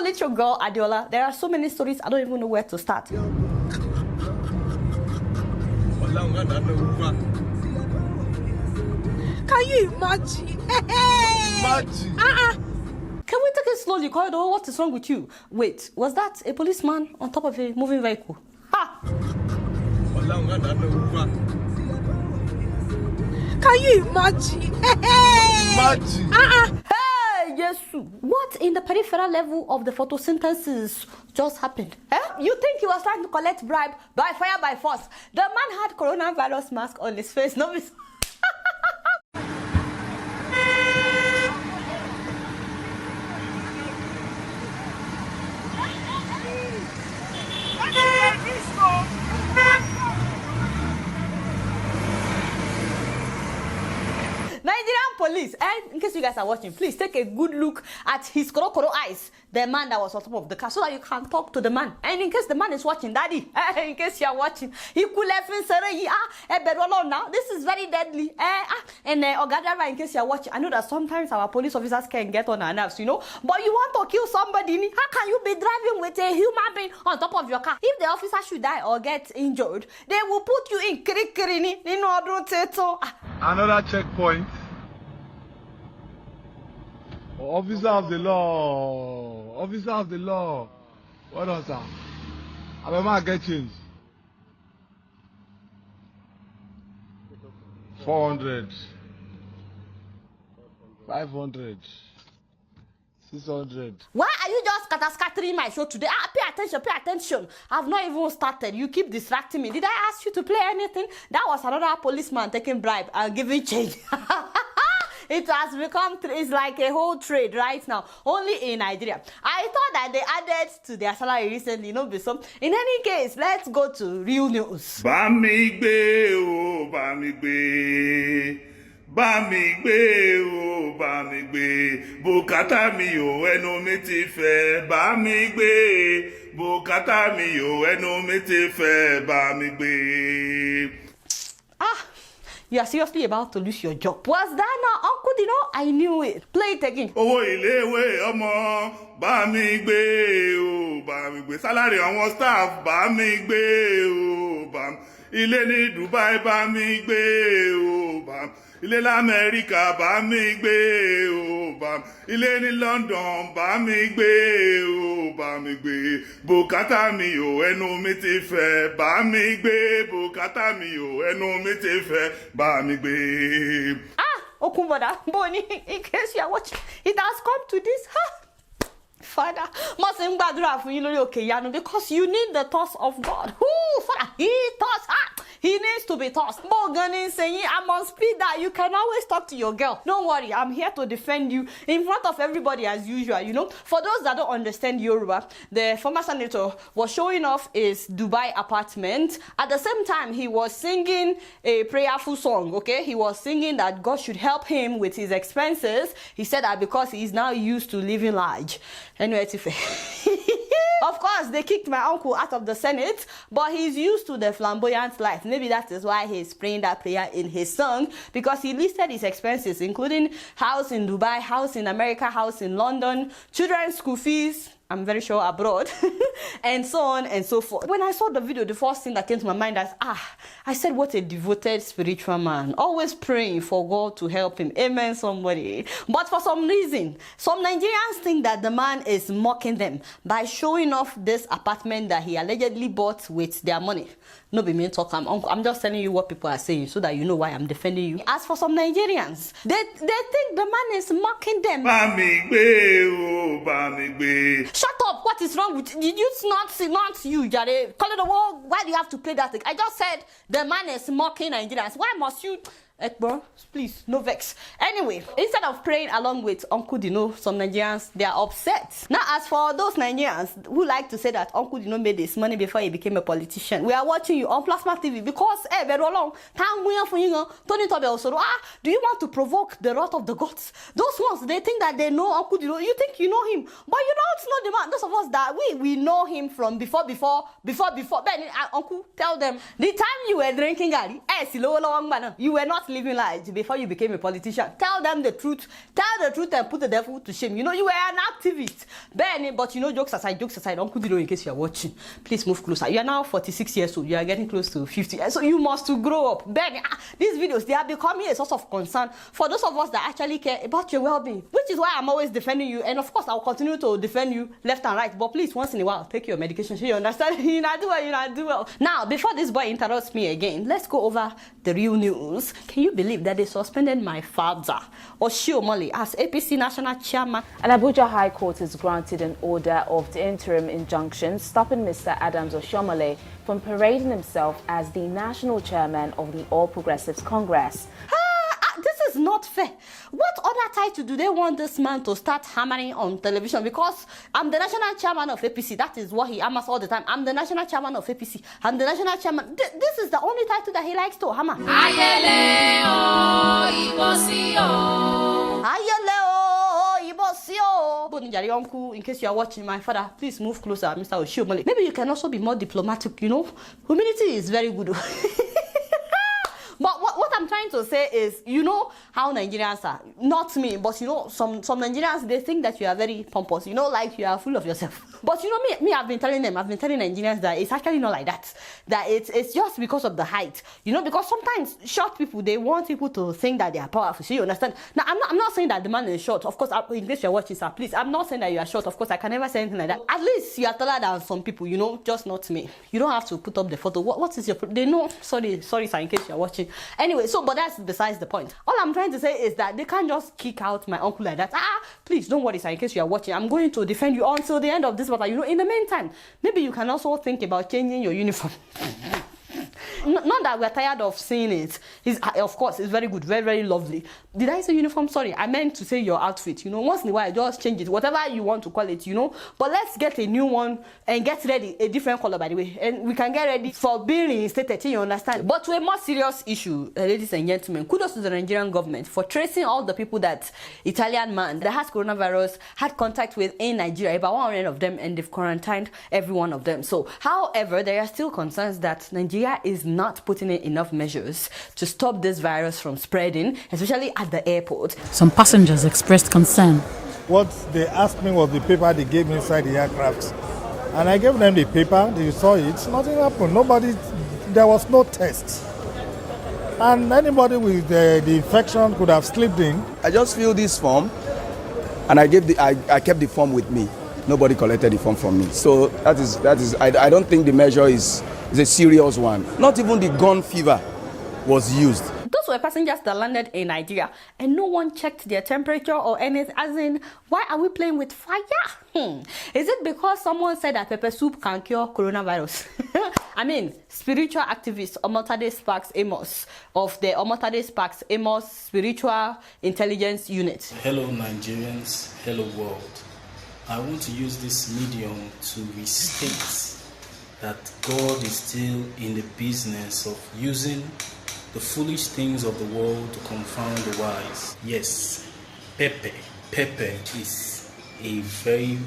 it's your girl, Adiola. There are so many stories, I don't even know where to start. Can you imagine? Imagine. Can we take it slowly, Corridor? What is wrong with you? Wait, was that a policeman on top of a moving vehicle? Ha! Can you imagine? Imagine. Hey, yes. What in the peripheral level of the photosynthesis just happened? You think he was trying to collect bribe by fire by force? The man had coronavirus mask on his face. No, Nigerian police, and in case you guys are watching, please take a good look at his koro eyes, the man that was on top of the car, so that you can talk to the man. And in case the man is watching, daddy, in case you are watching, he could have now. This is very deadly. And Ogadara, in case you are watching, I know that sometimes our police officers can get on our nerves, you know, but you want to kill somebody. How can you be driving with a human being on top of your car? If the officer should die or get injured, they will put you in kirikiri in order to Another checkpoint. Officer of the law. Officer of the law. What else, sir? I remember get change. 400. 500. 600. Why are you just scattering my show today? Pay attention, pay attention. I've not even started. You keep distracting me. Did I ask you to play anything? That was another policeman taking bribe and giving change. It has become, it's like a whole trade right now, only in Nigeria. I thought that they added to their salary recently, no be so. In any case, let's go to real news. Bamigbe o, bamigbe. Bamigbe o, bamigbe. Bùkátà mi o, ẹnu mi ti fẹ́. Bamigbe. Bùkátà mi o, ẹnu mi ti fẹ́. Bamigbe. You are seriously about to lose your job. Was that not Uncle Dino? I knew it. Play it again. Owó iléèwé ọmọ bá mi gbé o, bá mi gbé. Salary àwọn staff bá mi gbé o, bá mi. Ilé ní Dubai bá mi gbé o, bá mi. Ilé l'Amẹ́ríkà bá mi gbé o, bá mi. Ilé ní London bá mi gbé o, bá mi gbé. Bùkátà mi o, ẹnu mi ti fẹ́. Bá mi gbé. Bùkátà mi o, ẹnu mi ti fẹ́. Bá mi gbé. Okunboda, Boni, in case you are watching, it has come to this. Father, because you need the thoughts of God. Father, he needs to be tossed. I must speed that. You can always talk to your girl. Don't worry, I'm here to defend you in front of everybody as usual. You know, for those that don't understand Yoruba, the former senator was showing off his Dubai apartment. At the same time, he was singing a prayerful song. Okay, he was singing that God should help him with his expenses. He said that because he's now used to living large. Anyway, of course, they kicked my uncle out of the Senate, but he's used to the flamboyant life. Maybe that is why he's praying that prayer in his song, because he listed his expenses, including house in Dubai, house in America, house in London, children's school fees, I'm very sure abroad, and so on and so forth. When I saw the video, the first thing that came to my mind is, I said, what a devoted spiritual man, always praying for God to help him. Amen, somebody. But for some reason, some Nigerians think that the man is mocking them by showing off this apartment that he allegedly bought with their money. No be me talk, I'm just telling you what people are saying so that you know why I'm defending you. As for some Nigerians, they think the man is mocking them. Bamigbe o, bamigbe. Shut up! What is wrong with you? Did you not you, Jare? Call it the wall. Why do you have to play that thing? I just said the man is mocking Nigerians. Why must you? Bro, please, no vex. Anyway, instead of praying along with Uncle Dino, some Nigerians, they are upset. Now, as for those Nigerians who like to say that Uncle Dino made this money before he became a politician, we are watching you on Plasma TV because, very long time we are for you, Tony Tobe also. Do you want to provoke the wrath of the gods? Those ones, they think that they know Uncle Dino. You think you know him, but you don't know the man. Those of us that we know him from before. Ben, Uncle, tell them the time you were drinking, you were not living lies before you became a politician. Tell them the truth. Tell the truth and put the devil to shame. You know, you were an activist. Benny, but you know, jokes aside, Uncle Dido, in case you are watching, please move closer. You are now 46 years old. You are getting close to 50. So you must to grow up. Benny, these videos, they are becoming a source of concern for those of us that actually care about your well-being, which is why I'm always defending you. And of course, I'll continue to defend you left and right. But please, once in a while, take your medication. So you understand? You not do well. Now, before this boy interrupts me again, let's go over the real news. Can you believe that they suspended my father, Oshiomhole, as APC national chairman? An Abuja High Court has granted an order of the interim injunction stopping Mr. Adams Oshiomhole from parading himself as the national chairman of the All Progressives Congress. This is not fair. What other title do they want this man to start hammering on television? Because I'm the national chairman of APC. That is what he hammers all the time. I'm the national chairman of APC. I'm the national chairman. This is the only title that he likes to hammer. Ayele o ibosio. Ayele o ibosio. Bonijari uncle, in case you are watching, my father, please move closer, Mr. Oshiomhole. Maybe you can also be more diplomatic, you know. Humility is very good. But what I'm trying to say is, you know how Nigerians are. Not me, but you know, some Nigerians, they think that you are very pompous. You know, like you are full of yourself. But you know me, I've been telling Nigerians that it's actually not like that. That it's just because of the height. You know, because sometimes short people, they want people to think that they are powerful. So you understand? Now, I'm not saying that the man is short. Of course, in case you're watching, sir, please, I'm not saying that you are short. Of course, I can never say anything like that. At least you are taller than some people, you know, just not me. You don't have to put up the photo. What is your... They know. Sorry, sir, in case you're watching. Anyway, so, but that's besides the point. All I'm trying to say is that they can't just kick out my uncle like that. Please, don't worry, sir, in case you are watching. I'm going to defend you until the end of this battle. You know, in the meantime, maybe you can also think about changing your uniform. Not that we're tired of seeing it. Of course, it's very good, very, very lovely. Did I say uniform? Sorry, I meant to say your outfit. You know, once in a while, just change it, whatever you want to call it, you know. But let's get a new one and get ready, a different color, by the way. And we can get ready for being reinstated, you understand? But to a more serious issue, ladies and gentlemen, kudos to the Nigerian government for tracing all the people that Italian man that has coronavirus had contact with in Nigeria, about 100 of them, and they've quarantined every one of them. So, however, there are still concerns that Nigeria is not putting in enough measures to stop this virus from spreading, especially at the airport. Some passengers expressed concern. What they asked me was the paper they gave me inside the aircraft. And I gave them the paper, they saw it, nothing happened. There was no test. And anybody with the infection could have slipped in. I just filled this form and I kept the form with me. Nobody collected the form from me. So that is I don't think the measure is a serious one. Not even the gun fever was used. Those were passengers that landed in Nigeria and no one checked their temperature or anything. As in, why are we playing with fire? Is it because someone said that pepper soup can cure coronavirus? I mean, spiritual activist Omotade Sparks Amos of the Omotade Sparks Amos Spiritual Intelligence Unit. Hello Nigerians, hello world. I want to use this medium to restate that God is still in the business of using the foolish things of the world to confound the wise. Yes, pepper is a very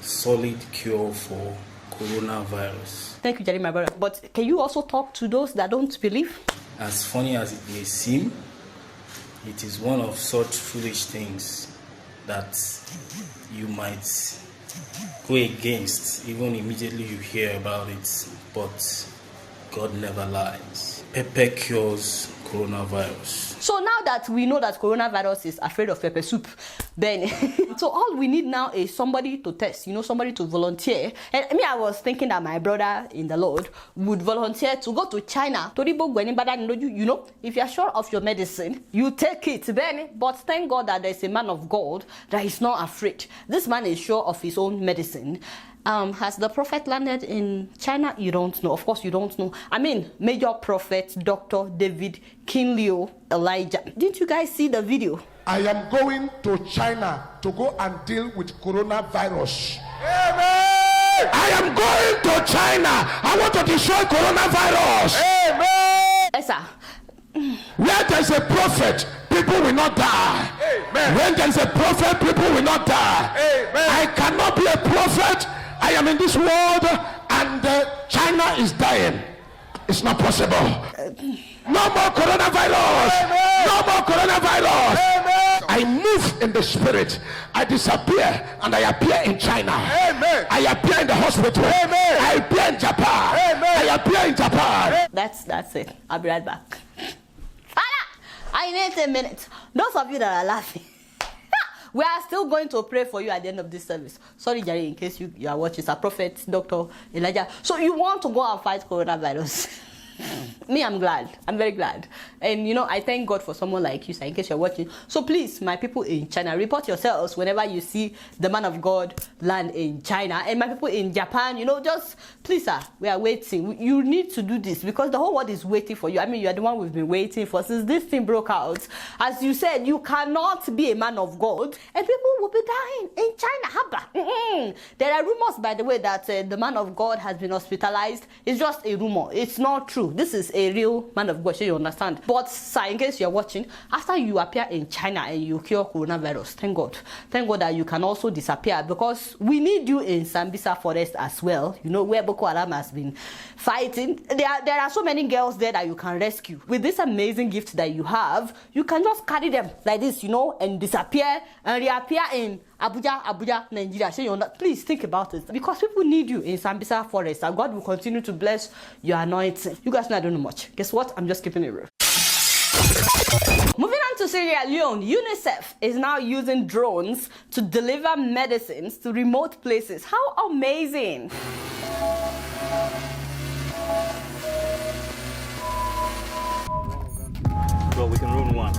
solid cure for coronavirus. Thank you, Jerry, my brother. But can you also talk to those that don't believe? As funny as it may seem, it is one of such foolish things that you might go against even immediately you hear about it, but God never lies. Pepper cures coronavirus. So now that we know that coronavirus is afraid of pepper soup, then so all we need now is somebody to test, you know, somebody to volunteer. And I was thinking that my brother in the Lord would volunteer to go to China. You know, if you're sure of your medicine, you take it, Ben. But thank God that there's a man of God that is not afraid. This man is sure of his own medicine. Has the prophet landed in China? You don't know. Of course, you don't know. I mean, major prophet, Dr. David Kinlio Elijah. Didn't you guys see the video? I am going to China to go and deal with coronavirus. Amen. I am going to China. I want to destroy coronavirus. Amen. Yes, sir. Where there's a prophet, people will not die. Amen. When there's a prophet, people will not die. Amen. I cannot be a prophet. I am in this world and China is dying. It's not possible. No more coronavirus. No more coronavirus. I move in the spirit. I disappear and I appear in China. I appear in the hospital. I appear in Japan. I appear in Japan. That's it. I'll be right back. Father, I need a minute. Those of you that are laughing, we are still going to pray for you at the end of this service. Sorry, Jerry, in case you are watching. It's a prophet, Dr. Elijah. So you want to go and fight coronavirus? Me, I'm glad. I'm very glad. And you know, I thank God for someone like you, sir, in case you're watching. So please, my people in China, report yourselves whenever you see the man of God land in China. And my people in Japan, you know, just please, sir, we are waiting. You need to do this because the whole world is waiting for you. I mean, you are the one we've been waiting for since this thing broke out. As you said, you cannot be a man of God and people will be dying in China. There are rumors, by the way, that the man of God has been hospitalized. It's just a rumor. It's not true. This is a real man of God, so you understand. But sir, in case you're watching, after you appear in China and you cure coronavirus, thank God that you can also disappear, because we need you in Sambisa Forest as well, you know, where Boko Haram has been fighting. There are so many girls there that you can rescue. With this amazing gift that you have, you can just carry them like this, you know, and disappear and reappear in Abuja, Nigeria. So please think about it, because people need you in Sambisa Forest, and God will continue to bless your anointing. You guys know I don't know much. Guess what? I'm just keeping it real. Moving on to Sierra Leone, UNICEF is now using drones to deliver medicines to remote places. How amazing! Well, we can ruin one.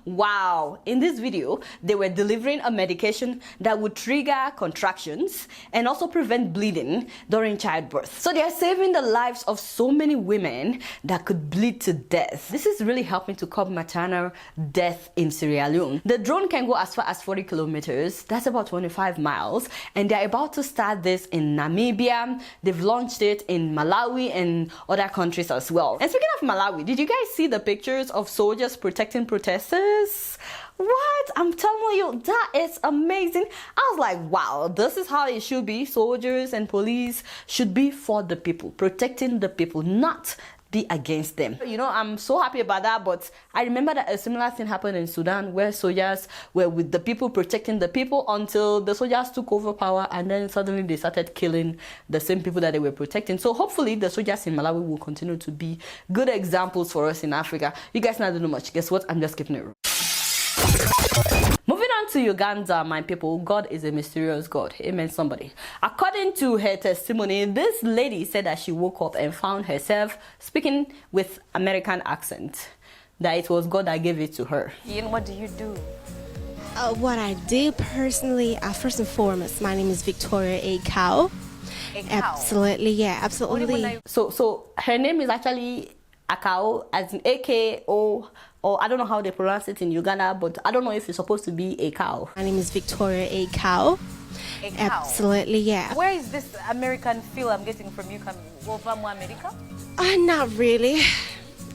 Wow, in this video, they were delivering a medication that would trigger contractions and also prevent bleeding during childbirth. So they are saving the lives of so many women that could bleed to death. This is really helping to curb maternal death in Sierra Leone. The drone can go as far as 40 kilometers, that's about 25 miles, and they're about to start this in Namibia. They've launched it in Malawi and other countries as well. And speaking of Malawi, did you guys see the pictures of soldiers protecting protesters? What? I'm telling you, that is amazing. I was like, wow, this is how it should be. Soldiers and police should be for the people, protecting the people, not be against them. You know, I'm so happy about that, but I remember that a similar thing happened in Sudan, where soldiers were with the people, protecting the people, until the soldiers took over power, and then suddenly they started killing the same people that they were protecting. So hopefully the soldiers in Malawi will continue to be good examples for us in Africa. You guys not know much. Guess what? I'm just keeping it real. Moving on to Uganda, my people, God is a mysterious God. Amen, somebody. According to her testimony, this lady said that she woke up and found herself speaking with American accent, that it was God that gave it to her. Ian, what do you do? What I do personally, first and foremost, my name is Victoria Akao. Absolutely, yeah, absolutely. So her name is actually Akao, as in A-K-O, or I don't know how they pronounce it in Uganda, but I don't know if it's supposed to be a cow. My name is Victoria Akao. Absolutely, yeah. Where is this American feel I'm getting from you coming over America? Not really.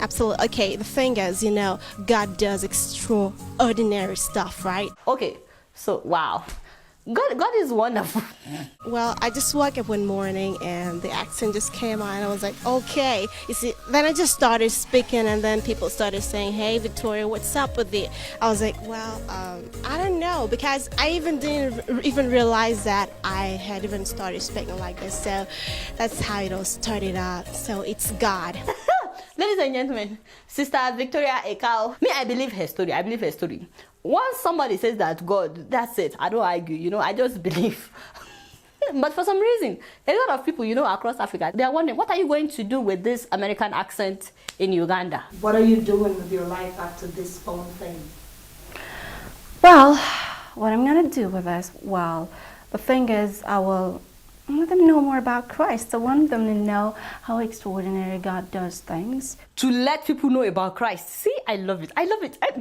Absolutely. Okay, the thing is, you know, God does extraordinary stuff, right? Okay, so wow. God is wonderful. Well, I just woke up one morning and the accent just came on and I was like, okay. You see, then I just started speaking and then people started saying, hey, Victoria, what's up with it? I was like, well, I don't know, because I didn't even realize that I had even started speaking like this. So that's how it all started out. So it's God. Ladies and gentlemen, Sister Victoria Akao, I believe her story. Once somebody says that God, that's it. I don't argue, you know, I just believe. But for some reason, a lot of people, you know, across Africa, they are wondering, what are you going to do with this American accent in Uganda? What are you doing with your life after this phone thing? Well, what I'm going to do with this, well, the thing is, I want them to know more about Christ. I want them to know how extraordinary God does things. To let people know about Christ. See, I love it. I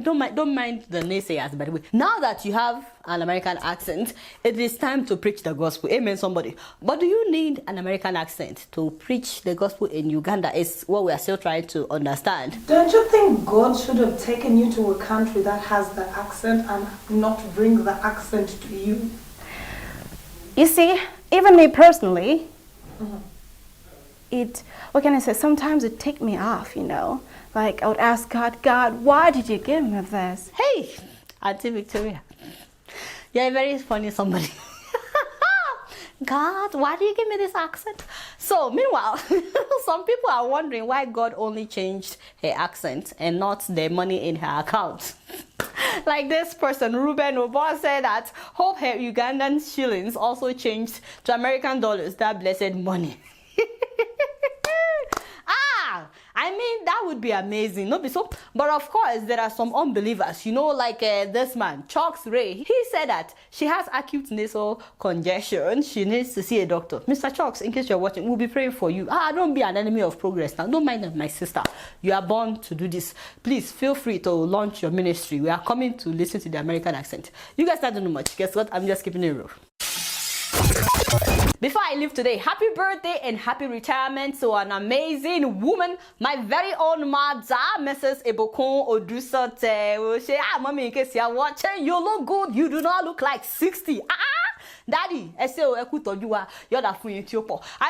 don't mind the naysayers, by the way. Now that you have an American accent, it is time to preach the gospel. Amen, somebody. But do you need an American accent to preach the gospel in Uganda? Is what we are still trying to understand. Don't you think God should have taken you to a country that has the accent and not bring the accent to you? You see, even me personally, what can I say? Sometimes it take me off, you know. Like I would ask God, why did you give me this? Hey, Auntie Victoria, you're a very funny somebody. God, why do you give me this accent? So, meanwhile, some people are wondering why God only changed her accent and not the money in her account. Like this person, Ruben Obo, said that hope her Ugandan shillings also changed to American dollars, that blessed money. I mean, that would be amazing, no be so? But of course, there are some unbelievers, you know, like this man, Chucks Ray. He said that she has acute nasal congestion. She needs to see a doctor. Mr. Chucks, in case you're watching, we'll be praying for you. Don't be an enemy of progress now. Don't mind my sister. You are born to do this. Please feel free to launch your ministry. We are coming to listen to the American accent. You guys don't know much. Guess what? I'm just keeping it real. Before I leave today, happy birthday and happy retirement to an amazing woman, my very own mother, Mrs. Ebokun Odusote. Mommy, in case you're watching, you look good. You do not look like 60. Daddy, I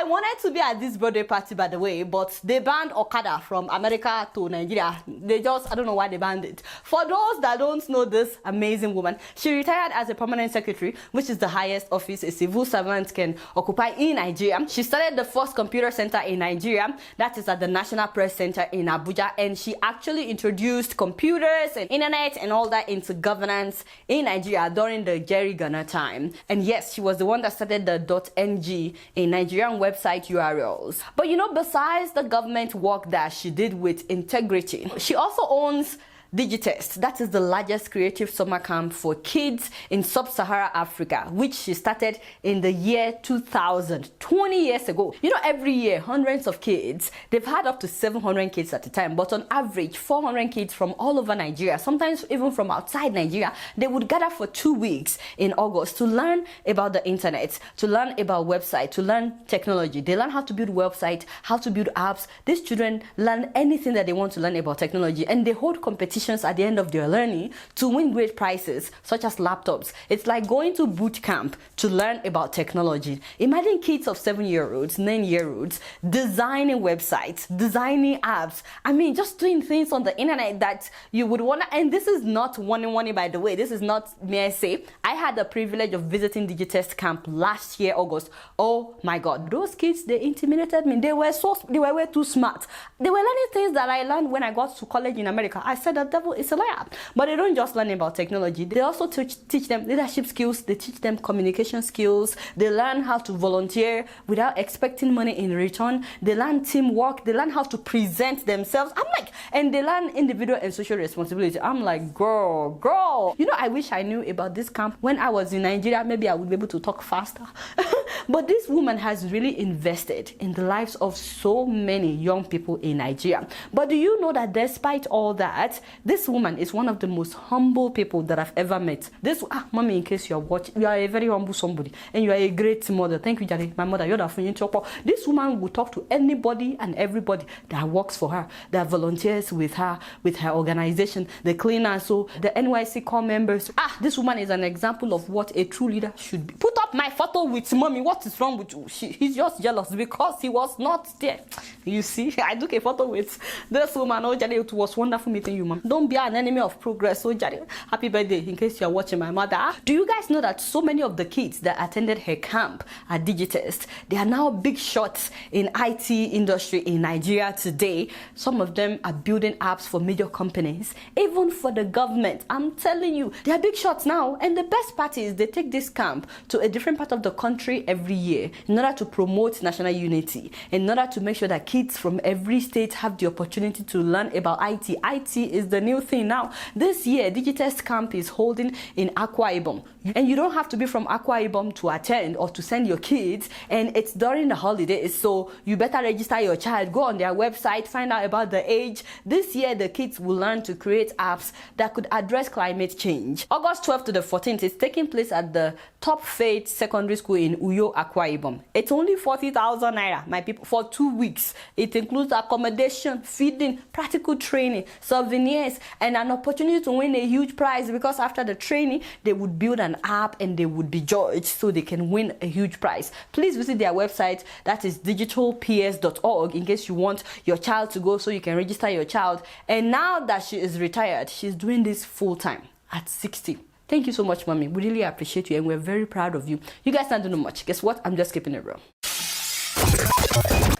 wanted to be at this birthday party, by the way, but they banned Okada from America to Nigeria. I don't know why they banned it. For those that don't know this amazing woman, she retired as a permanent secretary, which is the highest office a civil servant can occupy in Nigeria. She started the first computer center in Nigeria, that is at the National Press Center in Abuja, and she actually introduced computers and internet and all that into governance in Nigeria during the Jerry Gunner time. And yes, she was the one that started the .ng, a Nigerian website URLs. But you know, besides the government work that she did with integrity, she also owns Digitest, that is the largest creative summer camp for kids in sub-Saharan Africa, which she started in the year 2000, 20 years ago. You know, every year, hundreds of kids, they've had up to 700 kids at a time, but on average, 400 kids from all over Nigeria, sometimes even from outside Nigeria, they would gather for 2 weeks in August to learn about the internet, to learn about websites, to learn technology. They learn how to build websites, how to build apps. These children learn anything that they want to learn about technology, and they hold competitions at the end of their learning to win great prizes such as laptops. It's like going to boot camp to learn about technology. Imagine kids of 7-year-olds, 9-year-olds designing websites, designing apps. I mean, just doing things on the internet that you would want to. And this is not one, by the way. This is not, may I say, I had the privilege of visiting Digitest camp last year, August. Oh my God, those kids, they intimidated me. They were way too smart. They were learning things that I learned when I got to college in America. I said that devil is a liar. But they don't just learn about technology. They also teach them leadership skills. They teach them communication skills. They learn how to volunteer without expecting money in return. They learn teamwork. They learn how to present themselves. And they learn individual and social responsibility. I'm like, girl. You know, I wish I knew about this camp when I was in Nigeria. Maybe I would be able to talk faster. But this woman has really invested in the lives of so many young people in Nigeria. But do you know that despite all that, this woman is one of the most humble people that I've ever met. Mommy, in case you're watching, you are a very humble somebody, and you are a great mother. Thank you, Jare. My mother, you're the funny chopper. This woman will talk to anybody and everybody that works for her, that volunteers with her organization, the cleaners, so the NYC core members. This woman is an example of what a true leader should be. Put up my photo with mommy. What is wrong with you? He's just jealous because he was not there. You see, I took a photo with this woman. Oh, Jare, it was wonderful meeting you, mom. Don't be an enemy of progress. So, Jare, happy birthday in case you're watching my mother. Do you guys know that so many of the kids that attended her camp at Digitest, they are now big shots in IT industry in Nigeria today? Some of them are building apps for major companies, even for the government. I'm telling you, they are big shots now. And the best part is they take this camp to a different part of the country every year in order to promote national unity, in order to make sure that kids from every state have the opportunity to learn about IT. IT is the new thing now. This year, Digitest Camp is holding in Akwa Ibom. And you don't have to be from Akwa Ibom to attend or to send your kids. And it's during the holidays, so you better register your child. Go on their website, find out about the age. This year, the kids will learn to create apps that could address climate change. August 12th to the 14th is taking place at the Top Faith Secondary School in Uyo, Akwa Ibom. It's only 40,000 naira, my people, for 2 weeks. It includes accommodation, feeding, practical training, souvenirs, and an opportunity to win a huge prize, because after the training, they would build an an app and they would be judged so they can win a huge prize. Please visit their website, that is digitalps.org, in case you want your child to go so you can register your child. And now that she is retired, she's doing this full time at 60. Thank you so much, mommy. We really appreciate you and we're very proud of you. You guys don't know much. Guess what? I'm just keeping it real.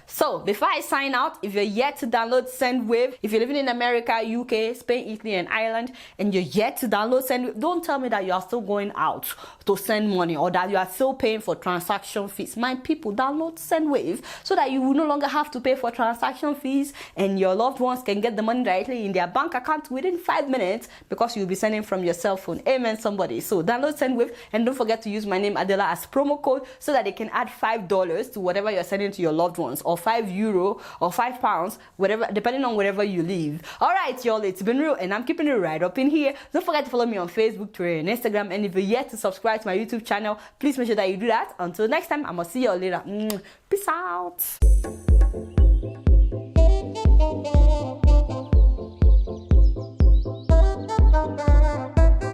So, before I sign out, if you're yet to download SendWave, if you're living in America, UK, Spain, Italy, and Ireland, and you're yet to download SendWave, don't tell me that you are still going out to send money or that you are still paying for transaction fees. My people, download SendWave so that you will no longer have to pay for transaction fees and your loved ones can get the money directly in their bank account within 5 minutes because you'll be sending from your cell phone. Amen, somebody. So, download SendWave and don't forget to use my name Adela as promo code so that they can add $5 to whatever you're sending to your loved ones, or €5 or £5, whatever, depending on wherever you live. Alright, y'all, it's been real and I'm keeping it right up in here. Don't forget to follow me on Facebook, Twitter, and Instagram. And if you're yet to subscribe to my YouTube channel, please make sure that you do that. Until next time, I'm gonna see y'all later. Peace out.